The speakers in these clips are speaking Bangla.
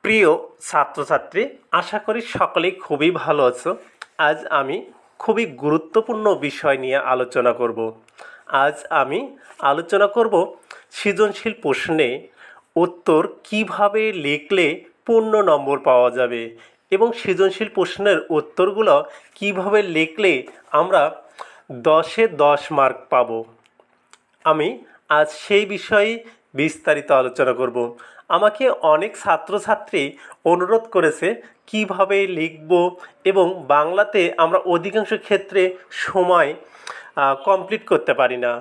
প্রিয় ছাত্রছাত্রী, আশা করি সকলেই খুবই ভালো আছো। আজ আমি খুবই গুরুত্বপূর্ণ বিষয় নিয়ে আলোচনা করব। আজ আমি আলোচনা করব সৃজনশীল প্রশ্নে উত্তর কিভাবে লিখলে পূর্ণ নম্বর পাওয়া যাবে এবং সৃজনশীল প্রশ্নের উত্তরগুলো কিভাবে লিখলে আমরা 10-এ 10 মার্ক পাবো। আমি আজ সেই বিষয়ে বিস্তারিত আলোচনা করব। আমাকে অনেক ছাত্রছাত্রী অনুরোধ করেছে কিভাবে লিখব এবং বাংলাতে আমরা অধিকাংশ ক্ষেত্রে সময় কমপ্লিট করতে পারি না।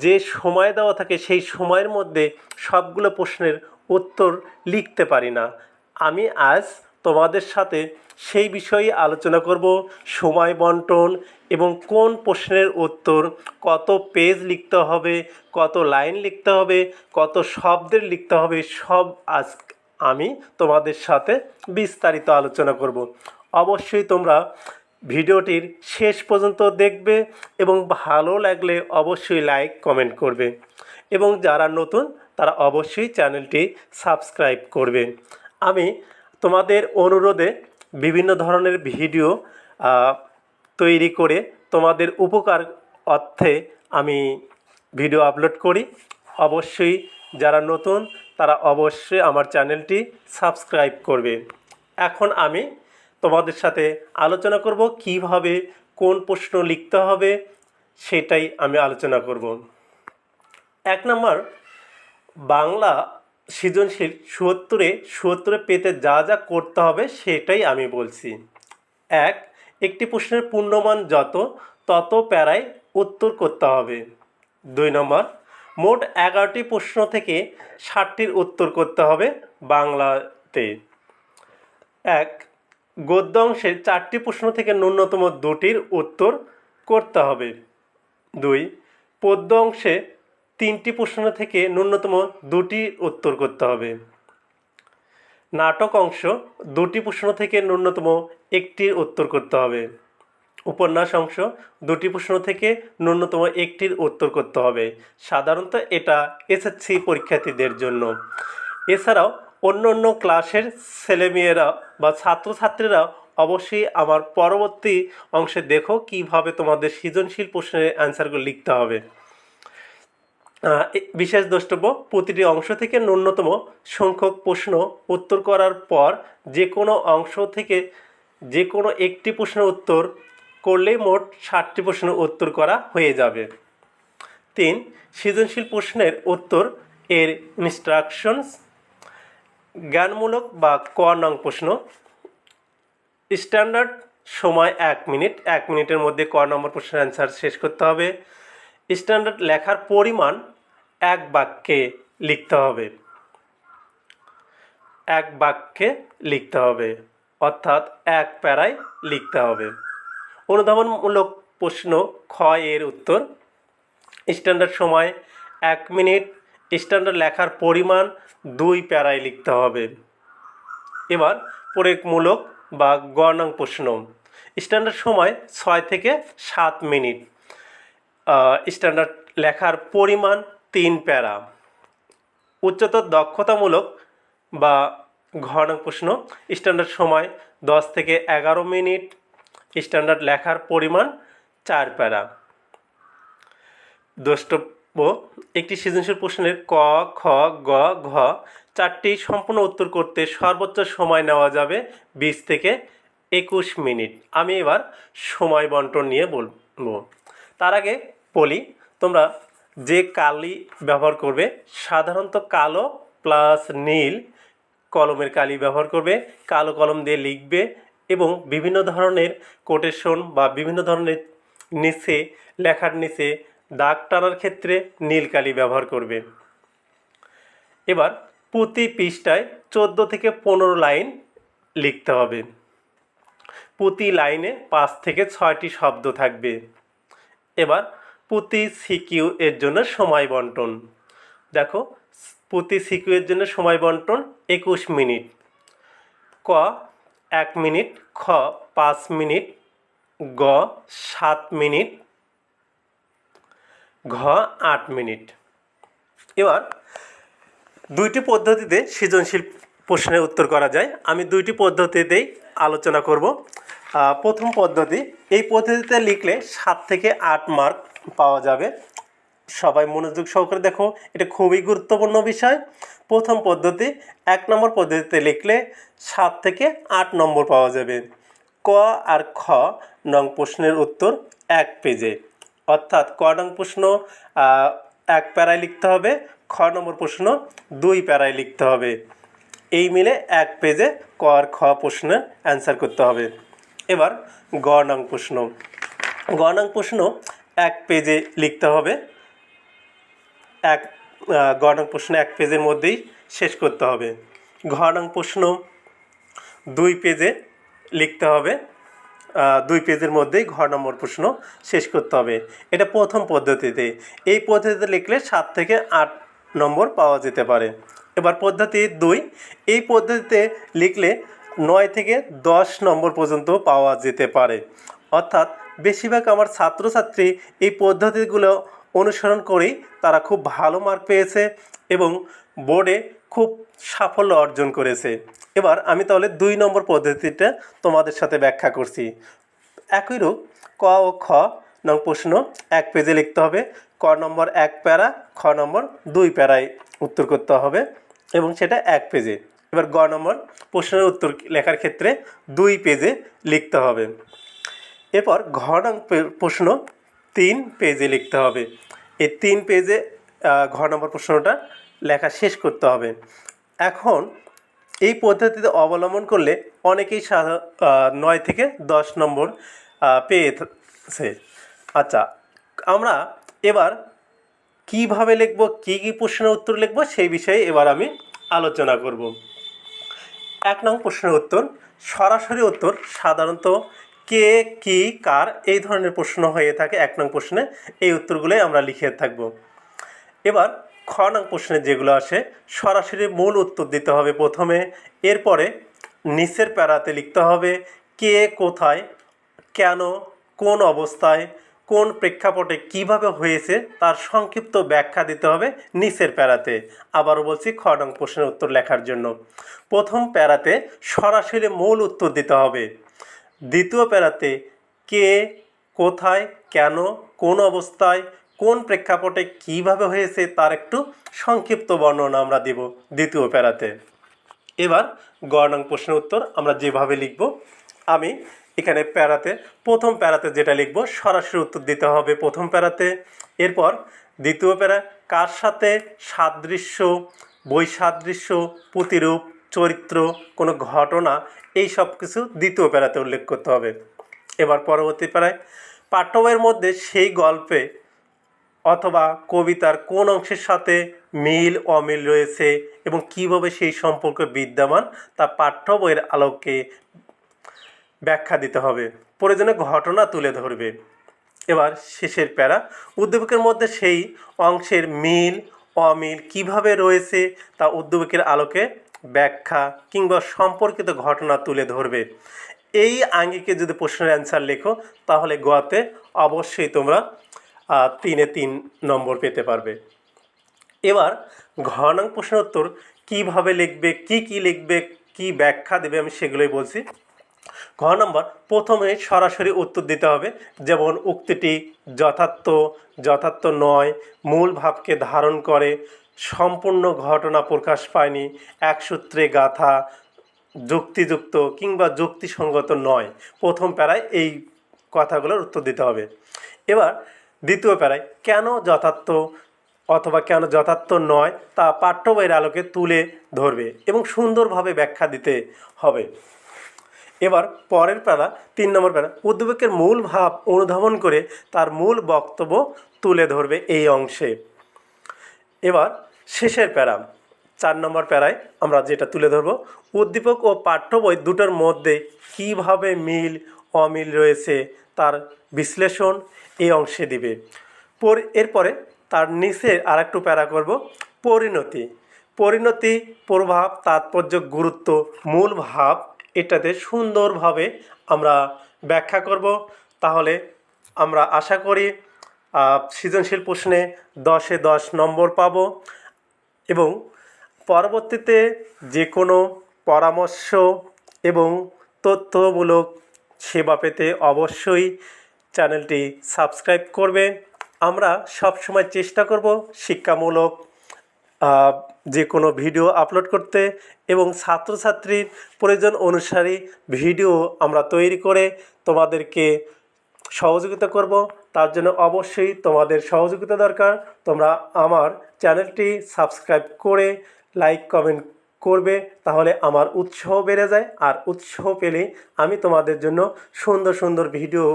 যে সময় দেওয়া থাকে সেই সময়ের মধ্যে সবগুলো প্রশ্নের উত্তর লিখতে পারি না। আমি আজ তোমাদের সাথে সেই বিষয়ে আলোচনা করব, সময় বন্টন এবং কোন প্রশ্নের উত্তর কত পেজ লিখতে হবে, কত লাইন লিখতে হবে, কত শব্দের লিখতে হবে, সব আজ আমি তোমাদের সাথে বিস্তারিত আলোচনা করব। অবশ্যই তোমরা ভিডিওটির শেষ পর্যন্ত দেখবে এবং ভালো লাগলে অবশ্যই লাইক কমেন্ট করবে এবং যারা নতুন তারা অবশ্যই চ্যানেলটি সাবস্ক্রাইব করবে। আমি তোমাদের অনুরোধে বিভিন্ন ধরনের ভিডিও তৈরি করে তোমাদের উপকার অর্থে আমি ভিডিও আপলোড করি। অবশ্যই যারা নতুন তারা অবশ্যই আমার চ্যানেলটি সাবস্ক্রাইব করবে। এখন আমি তোমাদের সাথে আলোচনা করব কিভাবে কোন প্রশ্ন লিখতে হবে, সেটাই আমি আলোচনা করব। 1 নম্বর, বাংলা সৃজনশীল ৭৭-এ পেতে যা যা করতে হবে সেটাই আমি বলছি। একটি প্রশ্নের পূর্ণমান যত তত প্যারায় উত্তর করতে হবে। 2 নম্বর, মোট 11টি প্রশ্ন থেকে 60টির উত্তর করতে হবে বাংলাতে। গদ্য অংশের 4টি প্রশ্ন থেকে ন্যূনতম 2টির উত্তর করতে হবে। 2, পদ্য অংশে 3টি প্রশ্ন থেকে ন্যূনতম 2টির উত্তর করতে হবে। নাটক অংশ 2টি প্রশ্ন থেকে ন্যূনতম 1টির উত্তর করতে হবে। উপন্যাস অংশ 2টি প্রশ্ন থেকে ন্যূনতম 1টির উত্তর করতে হবে। সাধারণত এটা এসএসসি পরীক্ষার্থীদের জন্য। এছাড়াও অন্য অন্য ক্লাসের ছেলেমেয়েরা বা ছাত্রছাত্রীরা অবশ্যই আমার পরবর্তী অংশে দেখো কিভাবে তোমাদের সৃজনশীল প্রশ্নের অ্যান্সারগুলো লিখতে হবে। বিশেষ দ্রষ্টব্য, প্রতিটি অংশ থেকে ন্যূনতম সংখ্যক প্রশ্ন উত্তর করার পর যে কোনো অংশ থেকে যে কোনো একটি প্রশ্নের উত্তর করলেই মোট 60টি প্রশ্নের উত্তর করা হয়ে যাবে। 3, সৃজনশীল প্রশ্নের উত্তর এর ইনস্ট্রাকশনস। জ্ঞানমূলক বা ক নং প্রশ্ন, স্ট্যান্ডার্ড সময় 1 মিনিট। 1 মিনিটের মধ্যে ক নম্বর প্রশ্নের অ্যান্সার শেষ করতে হবে। স্ট্যান্ডার্ড লেখার পরিমাণ 1 বাক্যে লিখতে হবে। 1 বাক্যে লিখতে হবে, অর্থাৎ 1 প্যারায় লিখতে হবে। অনুধাবনমূলক প্রশ্ন খ এর উত্তর, স্ট্যান্ডার্ড সময় 1 মিনিট, স্ট্যান্ডার্ড লেখার পরিমাণ 2 প্যারায় লিখতে হবে। এবার প্রয়োগমূলক বা গ নং প্রশ্ন, স্ট্যান্ডার্ড সময় 6 থেকে 7 মিনিট, স্ট্যান্ডার্ড লেখার পরিমাণ 3 প্যারা। উচ্চতর দক্ষতামূলক বা ঘ নং প্রশ্ন, স্ট্যান্ডার্ড সময় 10 থেকে 11 মিনিট, স্ট্যান্ডার্ড লেখার পরিমাণ 4 প্যারা। দ্রষ্টব্য, একটি সৃজনশীল প্রশ্নের ক, খ, গ, ঘ 4টি সম্পূর্ণ উত্তর করতে সর্বোচ্চ সময় নেওয়া যাবে 20 থেকে 21 মিনিট। আমি এবার সময় বন্টন নিয়ে বলবো। তার আগে বলি, তোমরা যে কালি ব্যবহার করবে সাধারণত কালো প্লাস নীল কলমের কালি ব্যবহার করবে। কালো কলম দিয়ে লিখবে এবং বিভিন্ন ধরনের কোটেশন বা বিভিন্ন ধরনের নিচে লেখার নিচে দাগ টানার ক্ষেত্রে নীল কালি ব্যবহার করবে। এবার প্রতি পৃষ্ঠায় 14 থেকে 15 লাইন লিখতে হবে। প্রতি লাইনে 5 থেকে 6টি শব্দ থাকবে। এবার প্রতি সিকিউ এর জন্য সময় বন্টন দেখো, প্রতি সিকিউ এর জন্য সময় বন্টন 21 মিনিট। ক 1 মিনিট, খ 5 মিনিট, গ 7 মিনিট, ঘ 8 মিনিট। এবার 2টি পদ্ধতিতে সৃজনশীল প্রশ্নের উত্তর করা যায়। আমি দুইটি পদ্ধতিতেই আলোচনা করব। প্রথম পদ্ধতি, এই পদ্ধতিতে লিখলে 7 থেকে 8 মার্ক পাওয়া যাবে। সবাই মনোযোগ সহকারে দেখো, এটা খুবই গুরুত্বপূর্ণ বিষয়। প্রথম পদ্ধতি, 1 নম্বর পদ্ধতিতে লিখলে 7 থেকে 8 নম্বর পাওয়া যাবে। ক আর খ নং প্রশ্নের উত্তর 1 পেজে, অর্থাৎ ক নং প্রশ্ন 1 প্যারায় লিখতে হবে, খ নম্বর প্রশ্ন 2 প্যারায় লিখতে হবে। এই মিলে 1 পেজে ক আর খ প্রশ্নের অ্যান্সার করতে হবে। এবার গ নং প্রশ্ন, গ নং প্রশ্ন 1 পেজে লিখতে হবে। গ নং প্রশ্ন 1 পেজের মধ্যেই শেষ করতে হবে। ঘ নং প্রশ্ন 2 পেজে লিখতে হবে, 2 পেজের মধ্যেই ঘ নম্বর প্রশ্ন শেষ করতে হবে। এটা প্রথম পদ্ধতিতে। এই পদ্ধতিতে লিখলে 7 থেকে 8 নম্বর পাওয়া যেতে পারে। এবার পদ্ধতি 2, এই পদ্ধতিতে লিখলে 9 থেকে 10 নম্বর পর্যন্ত পাওয়া যেতে পারে। অর্থাৎ বেশিরভাগ আমার ছাত্রছাত্রী এই পদ্ধতিগুলো অনুসরণ করেই তারা খুব ভালো মার্ক পেয়েছে এবং বোর্ডে খুব সাফল্য অর্জন করেছে। এবার আমি তাহলে 2 নম্বর পদ্ধতিটা তোমাদের সাথে ব্যাখ্যা করছি। একইরূপ ক ও খ নং প্রশ্ন 1 পেজে লিখতে হবে, ক নম্বর 1 প্যারা, খ নম্বর 2 প্যারায় উত্তর করতে হবে এবং সেটা 1 পেজে। এবার গ নম্বর প্রশ্নের উত্তর লেখার ক্ষেত্রে 2 পেজে লিখতে হবে। এরপর ঘ নং প্রশ্ন 3 পেজে লিখতে হবে। এই 3 পেজে ঘ নম্বর প্রশ্নটা লেখা শেষ করতে হবে। এখন এই পদ্ধতিতে অবলম্বন করলে অনেকেই 9 থেকে 10 নম্বর পেয়েছে। আচ্ছা, আমরা এবার কিভাবে লিখব, কী কী প্রশ্নের উত্তর লিখব সেই বিষয়ে এবার আমি আলোচনা করব। 1 নং প্রশ্নের উত্তর, সরাসরি উত্তর সাধারণত কে, কি, কার এই ধরনের প্রশ্ন হয়ে থাকে 1 নং প্রশ্নে। এই উত্তরগুলোই আমরা লিখে থাকব। এবার খ নং প্রশ্নে যেগুলো আসে, সরাসরি মূল উত্তর দিতে হবে প্রথমে, এরপরে নিচের প্যারাতে লিখতে হবে কে, কোথায়, কেন, কোন অবস্থায়, কোন প্রেক্ষাপটে কিভাবে হয়েছে তার সংক্ষিপ্ত ব্যাখ্যা দিতে হবে নিচের প্যারাতে। আবারও বলছি, খ নং প্রশ্নের উত্তর লেখার জন্য প্রথম প্যারাতে সরাসরি মূল উত্তর দিতে হবে, দ্বিতীয় প্যারাতে কে, কোথায়, কেন, কোন অবস্থায়, কোন প্রেক্ষাপটে কিভাবে হয়েছে তার একটু সংক্ষিপ্ত বর্ণনা আমরা দেব দ্বিতীয় প্যারাতে। এবার গ নং প্রশ্নের উত্তর আমরা যেভাবে লিখব, আমি এখানে প্যারাতে প্রথম প্যারাতে যেটা লিখব, সরাসরি উত্তর দিতে হবে প্রথম প্যারাতে। এরপর দ্বিতীয় প্যারা কার সাথে সাদৃশ্য, বৈসাদৃশ্য, প্রতিরূপ, চরিত্র, কোনো ঘটনা, এই সব কিছু দ্বিতীয় প্যারাতে উল্লেখ করতে হবে। এবার পরবর্তী প্যারায় পাঠ্য বইয়ের মধ্যে সেই গল্পে অথবা কবিতার কোন অংশের সাথে মিল অমিল রয়েছে এবং কীভাবে সেই সম্পর্ক বিদ্যমান তা পাঠ্য বইয়ের আলোকে ব্যাখ্যা দিতে হবে, প্রয়োজনে ঘটনা তুলে ধরবে। এবার শেষের প্যারা, উদ্দীপকের মধ্যে সেই অংশের মিল অমিল কিভাবে রয়েছে তা উদ্দীপকের আলোকে ব্যাখ্যা কিংবা সম্পর্কিত ঘটনা তুলে ধরবে। এই আঙ্গিকে যদি প্রশ্নের অ্যান্সার লেখো তাহলে গতে অবশ্যই তোমরা 3-এ 3 নম্বর পেতে পারবে। এবার ঘ নং প্রশ্নের উত্তর কীভাবে লিখবে, কি লিখবে, কি ব্যাখ্যা দেবে আমি সেগুলোই বলছি। ঘ নম্বর, প্রথমে সরাসরি উত্তর দিতে হবে, যেমন উক্তিটি যথার্থ, যথার্থ নয়, মূল ভাবকে ধারণ করে, সম্পূর্ণ ঘটনা প্রকাশ পায়নি, এক সূত্রে গাথা, যুক্তিযুক্ত কিংবা যুক্তিসঙ্গত নয়। প্রথম প্যারায় এই কথাগুলোর উত্তর দিতে হবে। এবার দ্বিতীয় প্যারায় কেন যথার্থ অথবা কেন যথার্থ নয় তা পাঠ্য বইয়ের আলোকে তুলে ধরবে এবং সুন্দরভাবে ব্যাখ্যা দিতে হবে। এবার পরের প্যারা 3 নম্বর প্যারা, উদ্দীপকের মূল ভাব অনুধাবন করে তার মূল বক্তব্য তুলে ধরবে এই অংশে। এবার শেষের প্যারা 4 নম্বর প্যারায় আমরা যেটা তুলে ধরব, উদ্দীপক ও পাঠ্য বই দুটোর মধ্যে কীভাবে মিল অমিল রয়েছে তার বিশ্লেষণ এই অংশে দিবে। এরপরে তার নিচে আর একটু প্যারা করব, পরিণতি, পরিণতি, প্রভাব, তাৎপর্য, গুরুত্ব, মূল ভাব, এটাতে সুন্দরভাবে আমরা ব্যাখ্যা করব। তাহলে আমরা আশা করি সৃজনশীল প্রশ্নে 10-এ 10 নম্বর পাব এবং পরবর্তীতে যে কোনো পরামর্শ এবং তথ্যমূলক সেবা পেতে অবশ্যই চ্যানেলটি সাবস্ক্রাইব করবে। আমরা সবসময় চেষ্টা করব শিক্ষামূলক যে কোনো ভিডিও আপলোড করতে এবং ছাত্রছাত্রীর প্রয়োজন অনুসারী ভিডিও আমরা তৈরি করে তোমাদেরকে সহযোগিতা করব। তার জন্য অবশ্যই তোমাদের সহযোগিতা দরকার। তোমরা আমার চ্যানেলটি সাবস্ক্রাইব করে লাইক কমেন্ট করবে, তাহলে আমার উৎসাহ বেড়ে যায়, আর উৎসাহ পেলে আমি তোমাদের জন্য সুন্দর সুন্দর ভিডিও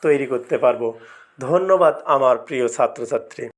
তৈরি করতে পারবো। ধন্যবাদ আমার প্রিয় ছাত্রছাত্রী।